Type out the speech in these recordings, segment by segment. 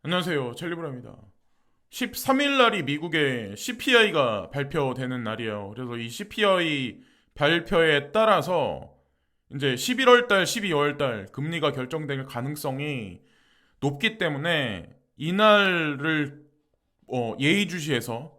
안녕하세요. 첼리브라입니다. 13일 날이 미국의 CPI가 발표되는 날이에요. 그래서 이 CPI 발표에 따라서 이제 11월 달, 12월 달 금리가 결정될 가능성이 높기 때문에 이날을 예의주시해서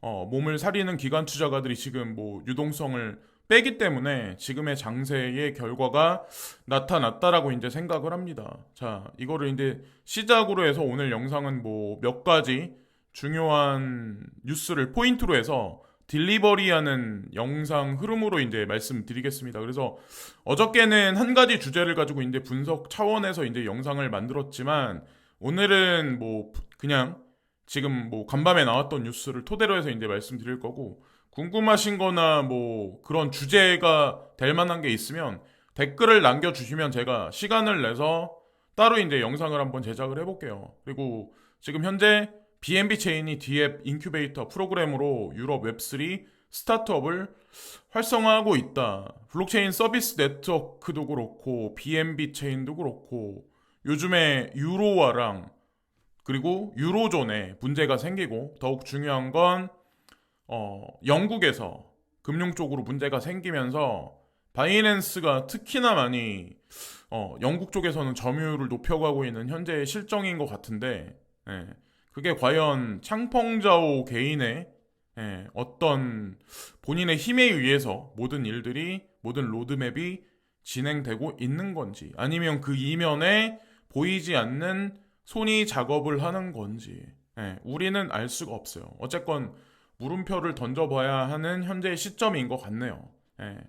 몸을 사리는 기관 투자가들이 지금 뭐 유동성을 빼기 때문에 지금의 장세의 결과가 나타났다라고 이제 생각을 합니다. 자, 이거를 이제 시작으로 해서 오늘 영상은 뭐 몇 가지 중요한 뉴스를 포인트로 해서 딜리버리하는 영상 흐름으로 이제 말씀드리겠습니다. 그래서 어저께는 한 가지 주제를 가지고 이제 분석 차원에서 이제 영상을 만들었지만 오늘은 뭐 그냥 지금 뭐 간밤에 나왔던 뉴스를 토대로 해서 이제 말씀드릴 거고 궁금하신 거나 뭐 그런 주제가 될 만한 게 있으면 댓글을 남겨주시면 제가 시간을 내서 따로 이제 영상을 한번 제작을 해볼게요. 그리고 지금 현재 BNB 체인이 D앱 인큐베이터 프로그램으로 유럽 웹3 스타트업을 활성화하고 있다. 블록체인 서비스 네트워크도 그렇고 BNB 체인도 그렇고 요즘에 유로화랑 그리고 유로존에 문제가 생기고 더욱 중요한 건 영국에서 금융 쪽으로 문제가 생기면서 바이낸스가 특히나 많이 영국 쪽에서는 점유율을 높여가고 있는 현재의 실정인 것 같은데 예, 그게 과연 창펑자오 개인의 어떤 본인의 힘에 의해서 모든 일들이 모든 로드맵이 진행되고 있는 건지 아니면 그 이면에 보이지 않는 손이 작업을 하는 건지 우리는 알 수가 없어요. 어쨌건 물음표를 던져봐야 하는 현재의 시점인 것 같네요.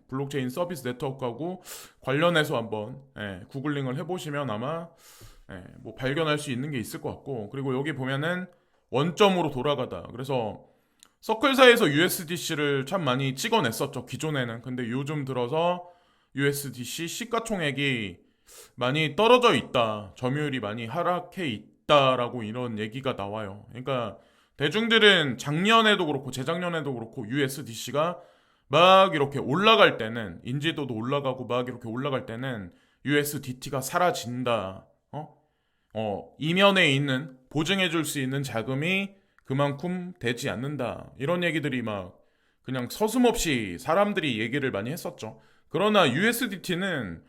블록체인 서비스 네트워크하고 관련해서 한번 구글링을 해보시면 아마 뭐 발견할 수 있는 게 있을 것 같고 그리고 여기 보면은 원점으로 돌아가다. 그래서 서클사에서 USDC를 참 많이 찍어냈었죠. 기존에는. 근데 요즘 들어서 USDC 시가총액이 많이 떨어져 있다. 점유율이 많이 하락해 있다라고 이런 얘기가 나와요. 그러니까 대중들은 작년에도 그렇고 재작년에도 그렇고 USDC가 막 이렇게 올라갈 때는 인지도도 올라가고 막 이렇게 올라갈 때는 USDT가 사라진다. 이면에 있는 보증해 줄 수 있는 자금이 그만큼 되지 않는다. 이런 얘기들이 막 그냥 서슴없이 사람들이 얘기를 많이 했었죠. 그러나 USDT는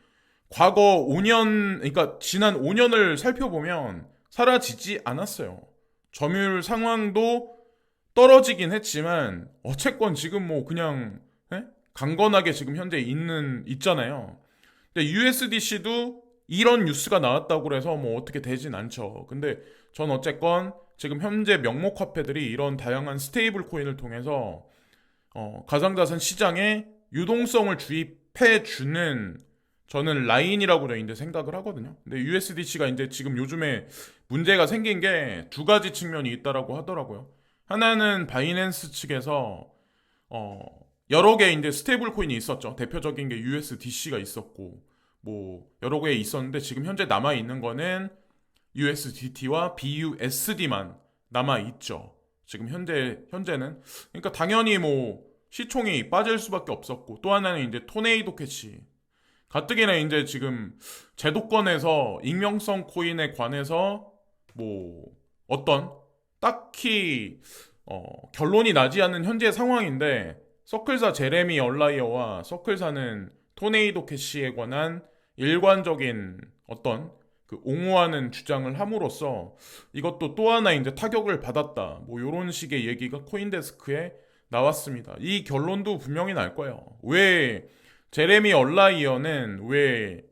과거 5년, 그러니까 지난 5년을 살펴보면 사라지지 않았어요. 점유율 상황도 떨어지긴 했지만 어쨌건 지금 뭐 그냥 강건하게 지금 현재 있잖아요. 근데 USDC도 이런 뉴스가 나왔다고 해서 뭐 어떻게 되진 않죠. 근데 전 어쨌건 지금 현재 명목 화폐들이 이런 다양한 스테이블 코인을 통해서 가상자산 시장에 유동성을 주입해 주는 저는 라인이라고 이제 생각을 하거든요. 근데 USDC가 이제 지금 요즘에 문제가 생긴 게 두 가지 측면이 있다라고 하더라고요. 하나는 바이낸스 측에서 어, 여러 개 이제 스테이블 코인이 있었죠. 대표적인 게 USDC가 있었고 뭐 여러 개 있었는데 지금 현재 남아 있는 거는 USDT와 BUSD만 남아 있죠. 지금 현재는 그러니까 당연히 뭐 시총이 빠질 수밖에 없었고 또 하나는 이제 토네이도 캐시 가뜩이나 이제 지금 제도권에서 익명성 코인에 관해서 뭐 어떤 딱히 결론이 나지 않는 현재 상황인데 서클사 제레미 얼라이어와 서클사는 토네이도 캐시에 관한 일관적인 어떤 그 옹호하는 주장을 함으로써 이것도 또 하나 이제 타격을 받았다. 뭐 이런 식의 얘기가 코인데스크에 나왔습니다. 이 결론도 분명히 날 거예요. 왜 제레미 얼라이어는 왜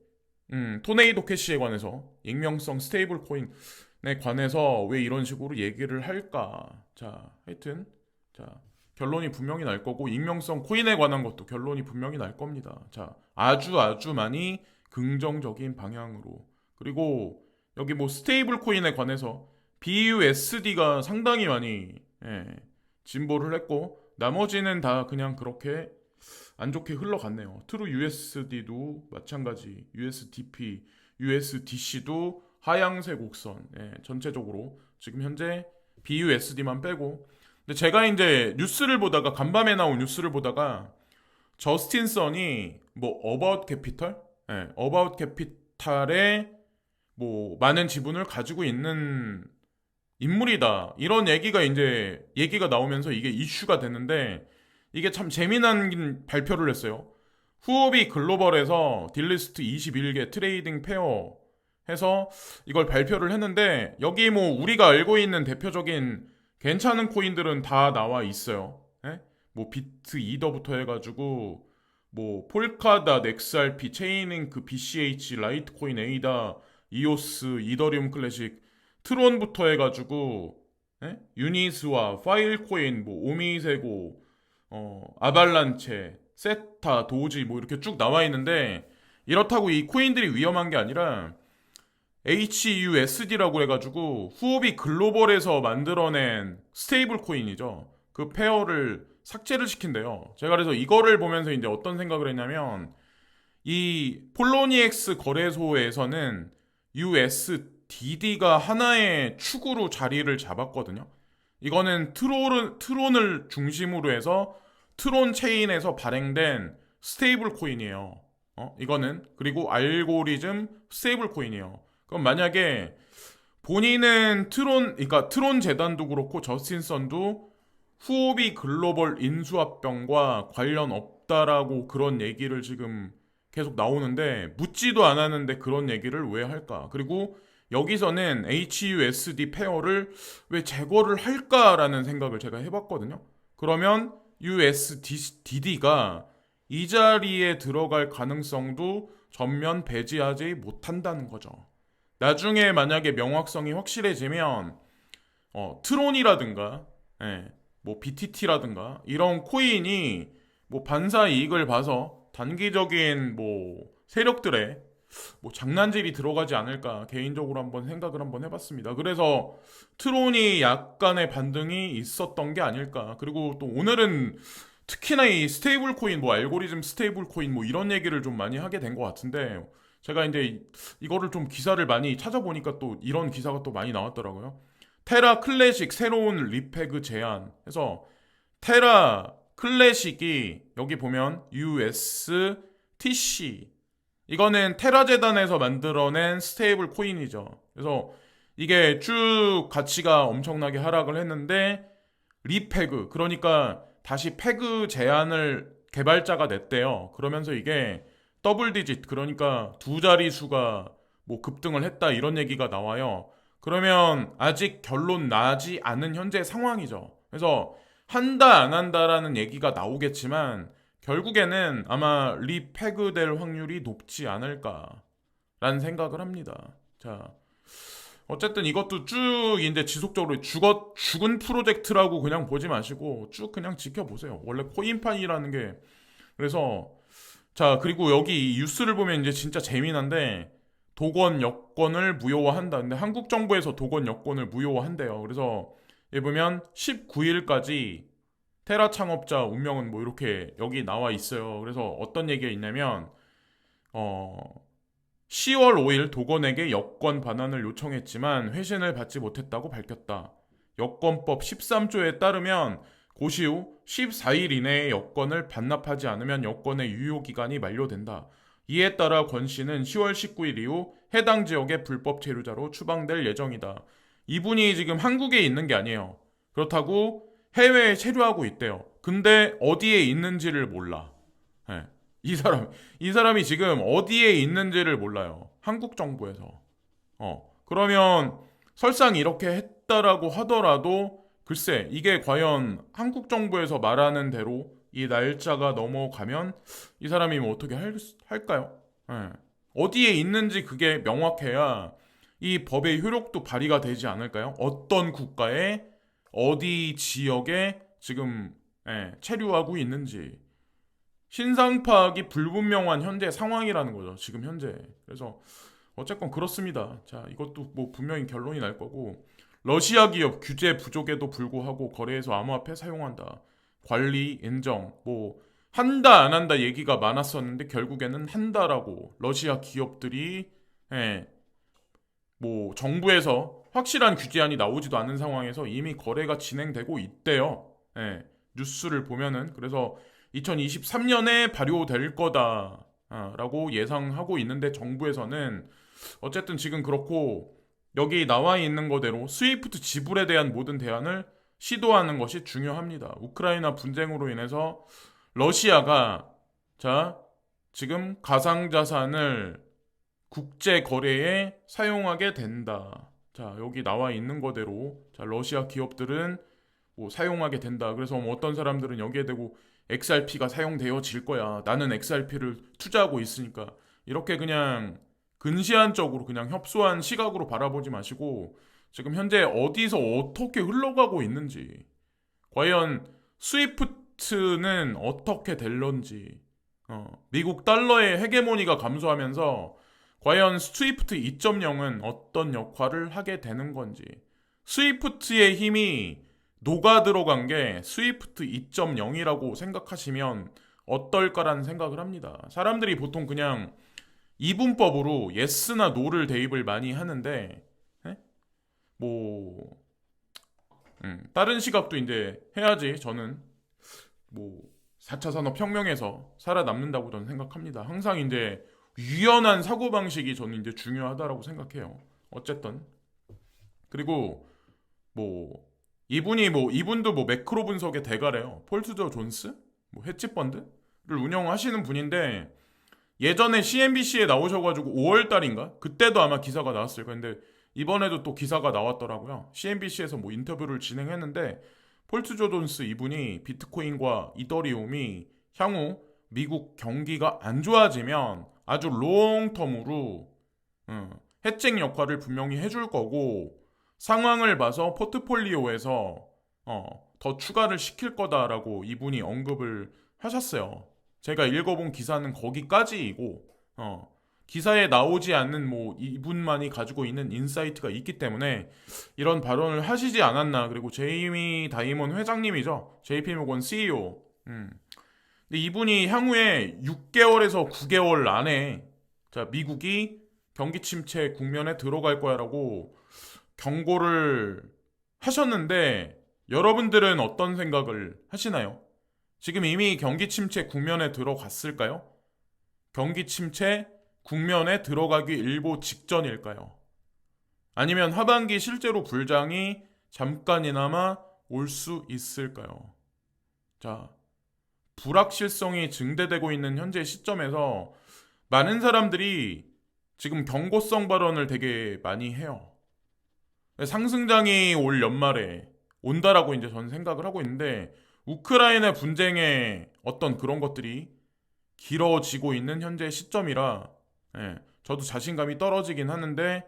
토네이도 캐시에 관해서 익명성 스테이블 코인에 관해서 왜 이런 식으로 얘기를 할까? 자, 하여튼 자 결론이 분명히 날 거고 익명성 코인에 관한 것도 결론이 분명히 날 겁니다. 자, 아주 많이 긍정적인 방향으로 그리고 여기 뭐 스테이블 코인에 관해서 BUSD가 상당히 많이 진보를 했고 나머지는 다 그냥 그렇게 안 좋게 흘러갔네요. 트루 USD도 마찬가지, USDP, USDC도 하향세 곡선. 전체적으로 지금 현재 BUSD만 빼고. 근데 제가 이제 뉴스를 보다가 간밤에 나온 뉴스를 보다가 저스틴 선이 뭐 어바웃 캐피털, 어바웃 캐피탈에 뭐 많은 지분을 가지고 있는 인물이다. 이런 얘기가 나오면서 이게 이슈가 됐는데 이게 참 재미난 발표를 했어요. 후오비 글로벌에서 딜리스트 21개 트레이딩 페어 해서 이걸 발표를 했는데 여기 뭐 우리가 알고 있는 대표적인 괜찮은 코인들은 다 나와 있어요. 예? 뭐 비트 이더부터 해가지고 뭐 폴카다, XRP, 체인링크, BCH, 라이트코인, 에이다, 이오스, 이더리움 클래식, 트론부터 해가지고 유니스와 파일코인, 뭐 오미세고, 아발란체, 세타, 도지 뭐 이렇게 쭉 나와 있는데 이렇다고 이 코인들이 위험한 게 아니라 HUSD라고 해가지고 후오비 글로벌에서 만들어낸 스테이블 코인이죠. 그 페어를 삭제를 시킨대요. 제가 그래서 이거를 보면서 이제 어떤 생각을 했냐면 이 폴로니엑스 거래소에서는 USDD가 하나의 축으로 자리를 잡았거든요. 이거는 트론을 중심으로 해서 트론 체인에서 발행된 스테이블 코인이에요. 이거는 그리고 알고리즘 스테이블 코인이에요. 그럼 만약에 본인은 그러니까 트론 재단도 그렇고 저스틴 선도 후오비 글로벌 인수합병과 관련 없다라고 그런 얘기를 지금 계속 나오는데 묻지도 않았는데 그런 얘기를 왜 할까? 그리고 여기서는 HUSD 페어를 왜 제거를 할까라는 생각을 제가 해봤거든요. 그러면 USDD가 이 자리에 들어갈 가능성도 전면 배제하지 못한다는 거죠. 나중에 만약에 명확성이 확실해지면 트론이라든가 뭐 BTT라든가 이런 코인이 뭐 반사 이익을 봐서 단기적인 뭐 세력들의 뭐 장난질이 들어가지 않을까 개인적으로 한번 생각을 한번 해봤습니다. 그래서 트론이 약간의 반등이 있었던 게 아닐까. 그리고 또 오늘은 특히나 이 스테이블 코인, 뭐 알고리즘 스테이블 코인 뭐 이런 얘기를 좀 많이 하게 된 것 같은데 제가 이제 이거를 좀 기사를 많이 찾아보니까 또 이런 기사가 또 많이 나왔더라고요. 테라 클래식 새로운 리페그 제안 해서 테라 클래식이 여기 보면 USTC 이거는 테라 재단에서 만들어낸 스테이블 코인이죠. 그래서 이게 쭉 가치가 엄청나게 하락을 했는데 리페그 그러니까 다시 페그 제안을 개발자가 냈대요. 그러면서 이게 더블 디짓 그러니까 두 자릿수가 뭐 급등을 했다 이런 얘기가 나와요. 그러면 아직 결론 나지 않은 현재 상황이죠. 그래서 한다 안 한다라는 얘기가 나오겠지만 결국에는 아마 리페그 될 확률이 높지 않을까라는 생각을 합니다. 자, 어쨌든 이것도 쭉 이제 지속적으로 죽은 프로젝트라고 그냥 보지 마시고 쭉 그냥 지켜보세요. 원래 코인판이라는 게 그래서 자 그리고 여기 이 뉴스를 보면 이제 진짜 재미난데 도건 여권을 무효화한다. 근데 한국 정부에서 도건 여권을 무효화한대요. 그래서 여기 보면 19일까지 테라 창업자 운명은 뭐 이렇게 여기 나와 있어요. 그래서 어떤 얘기가 있냐면 10월 5일 도건에게 여권 반환을 요청했지만 회신을 받지 못했다고 밝혔다. 여권법 13조에 따르면 고시 후 14일 이내에 여권을 반납하지 않으면 여권의 유효기간이 만료된다. 이에 따라 권 씨는 10월 19일 이후 해당 지역의 불법 체류자로 추방될 예정이다. 이분이 지금 한국에 있는 게 아니에요. 그렇다고 해외에 체류하고 있대요. 근데 어디에 있는지를 몰라. 네. 이 사람이 지금 어디에 있는지를 몰라요. 한국 정부에서. 그러면 설상 이렇게 했다라고 하더라도 글쎄 이게 과연 한국 정부에서 말하는 대로 이 날짜가 넘어가면 이 사람이 뭐 어떻게 할까요? 예. 어디에 있는지 그게 명확해야 이 법의 효력도 발휘가 되지 않을까요? 어떤 국가에 어디 지역에 지금 체류하고 있는지 신상 파악이 불분명한 현재 상황이라는 거죠. 지금 현재. 그래서 어쨌건 그렇습니다. 자, 이것도 뭐 분명히 결론이 날 거고 러시아 기업 규제 부족에도 불구하고 거래에서 암호화폐 사용한다. 관리, 인정, 뭐 한다 안 한다 얘기가 많았었는데 결국에는 한다라고 러시아 기업들이 뭐 정부에서 확실한 규제안이 나오지도 않은 상황에서 이미 거래가 진행되고 있대요. 뉴스를 보면은 그래서 2023년에 발효될 거다라고 예상하고 있는데 정부에서는 어쨌든 지금 그렇고 여기 나와 있는 거대로 스위프트 지불에 대한 모든 대안을 시도하는 것이 중요합니다. 우크라이나 분쟁으로 인해서 러시아가 자 지금 가상자산을 국제 거래에 사용하게 된다. 자 여기 나와 있는 거대로 자 러시아 기업들은 뭐 사용하게 된다. 그래서 뭐 어떤 사람들은 여기에 대고 XRP가 사용되어질 거야. 나는 XRP를 투자하고 있으니까 이렇게 그냥 근시안적으로 그냥 협소한 시각으로 바라보지 마시고 지금 현재 어디서 어떻게 흘러가고 있는지 과연 스위프트는 어떻게 될런지 미국 달러의 헤게모니가 감소하면서 과연 스위프트 2.0은 어떤 역할을 하게 되는 건지 스위프트의 힘이 녹아 들어간 게 스위프트 2.0이라고 생각하시면 어떨까라는 생각을 합니다. 사람들이 보통 그냥 이분법으로 yes나 no를 대입을 많이 하는데 에? 뭐 다른 시각도 이제 해야지 저는 뭐 4차 산업혁명에서 살아남는다고 저는 생각합니다. 항상 이제 유연한 사고방식이 저는 이제 중요하다라고 생각해요. 어쨌든 그리고 뭐 이분도 뭐 매크로 분석의 대가래요. 폴트저 존스 뭐 헤지펀드를 운영하시는 분인데 예전에 CNBC에 나오셔가지고 5월 달인가 그때도 아마 기사가 나왔을 거예요. 근데 이번에도 또 기사가 나왔더라고요. CNBC에서 뭐 인터뷰를 진행했는데 폴트저 존스 이분이 비트코인과 이더리움이 향후 미국 경기가 안 좋아지면 아주 롱텀으로 해칭 역할을 분명히 해줄 거고 상황을 봐서 포트폴리오에서 더 추가를 시킬 거다라고 이분이 언급을 하셨어요. 제가 읽어본 기사는 거기까지이고 기사에 나오지 않는 뭐 이분만이 가지고 있는 인사이트가 있기 때문에 이런 발언을 하시지 않았나. 그리고 제이미 다이몬 회장님이죠. JP모건 CEO. 근데 이분이 향후에 6개월에서 9개월 안에 자 미국이 경기 침체 국면에 들어갈 거야라고 경고를 하셨는데 여러분들은 어떤 생각을 하시나요? 지금 이미 경기 침체 국면에 들어갔을까요? 경기 침체 국면에 들어가기 일보 직전일까요? 아니면 하반기 실제로 불장이 잠깐이나마 올 수 있을까요? 자, 불확실성이 증대되고 있는 현재 시점에서 많은 사람들이 지금 경고성 발언을 되게 많이 해요. 상승장이 올 연말에 온다라고 이제 저는 생각을 하고 있는데 우크라이나 분쟁의 어떤 그런 것들이 길어지고 있는 현재 시점이라 저도 자신감이 떨어지긴 하는데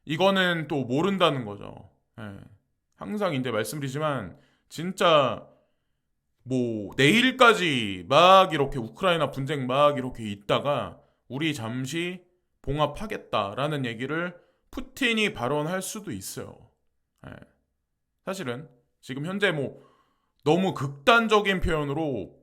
이거는 또 모른다는 거죠. 항상 이제 말씀드리지만 진짜 뭐 내일까지 막 이렇게 우크라이나 분쟁 막 이렇게 있다가 우리 잠시 봉합하겠다라는 얘기를 푸틴이 발언할 수도 있어요. 사실은 지금 현재 뭐 너무 극단적인 표현으로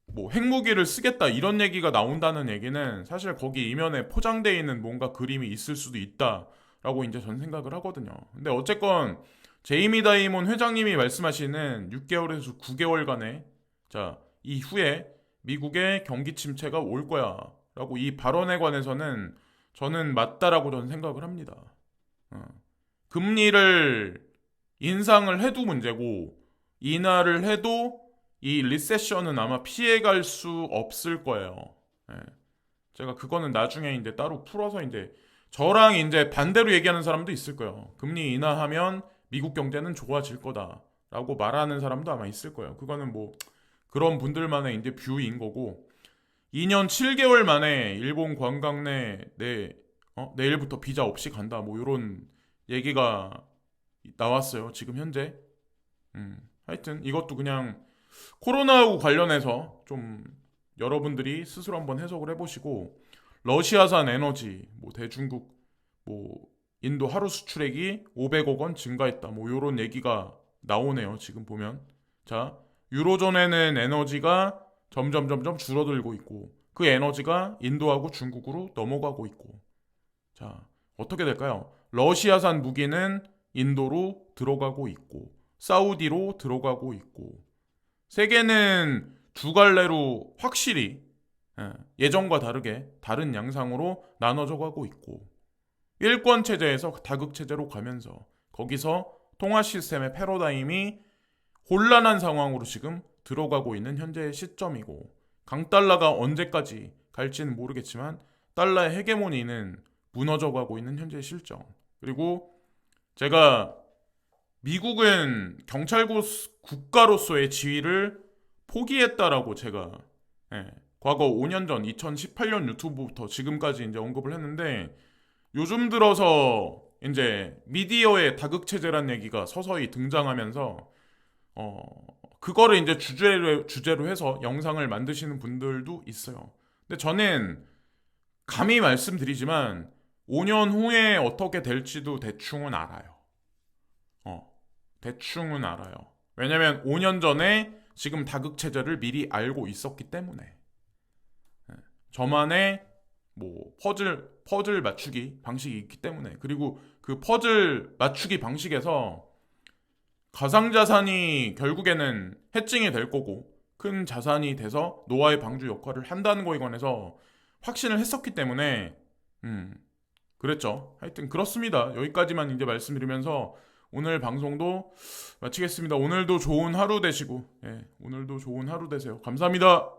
뭐 핵무기를 쓰겠다 이런 얘기가 나온다는 얘기는 사실 거기 이면에 포장되어 있는 뭔가 그림이 있을 수도 있다라고 이제 전 생각을 하거든요. 근데 어쨌건 제이미 다이몬 회장님이 말씀하시는 6개월에서 9개월간의 자 이후에 미국의 경기 침체가 올 거야라고 이 발언에 관해서는 저는 맞다라고 저는 생각을 합니다. 금리를 인상을 해도 문제고 인하를 해도 이 리세션은 아마 피해갈 수 없을 거예요. 예. 제가 그거는 나중에 이제 따로 풀어서 이제 저랑 이제 반대로 얘기하는 사람도 있을 거예요. 금리 인하하면 미국 경제는 좋아질 거다라고 말하는 사람도 아마 있을 거예요. 그거는 뭐 그런 분들만의 이제 뷰인 거고 2년 7개월 만에 일본 관광내 내일부터 비자 없이 간다 뭐 이런 얘기가 나왔어요. 지금 현재. 하여튼 이것도 그냥 코로나하고 관련해서 좀 여러분들이 스스로 한번 해석을 해보시고 러시아산 에너지 뭐 대중국 뭐 인도 하루 수출액이 500억 원 증가했다 뭐 이런 얘기가 나오네요. 지금 보면 자 유로존에는 에너지가 점점 줄어들고 있고 그 에너지가 인도하고 중국으로 넘어가고 있고 자 어떻게 될까요? 러시아산 무기는 인도로 들어가고 있고 사우디로 들어가고 있고 세계는 두 갈래로 확실히 예전과 다르게 다른 양상으로 나눠져 가고 있고 필권 체제에서 다극 체제로 가면서 거기서 통화 시스템의 패러다임이 혼란한 상황으로 지금 들어가고 있는 현재의 시점이고, 강달러가 언제까지 갈지는 모르겠지만 달러의 헤게모니는 무너져가고 있는 현재의 실정. 그리고 제가 미국은 경찰국 국가로서의 지위를 포기했다라고 제가 과거 5년 전 2018년 유튜브부터 지금까지 이제 언급을 했는데, 요즘 들어서 이제 미디어의 다극체제란 얘기가 서서히 등장하면서 그거를 이제 주제로 해서 영상을 만드시는 분들도 있어요. 근데 저는 감히 말씀드리지만 5년 후에 어떻게 될지도 대충은 알아요. 대충은 알아요. 왜냐면 5년 전에 지금 다극체제를 미리 알고 있었기 때문에. 저만의 뭐 퍼즐 맞추기 방식이 있기 때문에. 그리고 그 퍼즐 맞추기 방식에서 가상자산이 결국에는 해칭이 될 거고 큰 자산이 돼서 노화의 방주 역할을 한다는 거에 관해서 확신을 했었기 때문에 그랬죠. 하여튼 그렇습니다. 여기까지만 이제 말씀드리면서 오늘 방송도 마치겠습니다. 오늘도 좋은 하루 되시고, 오늘도 좋은 하루 되세요. 감사합니다.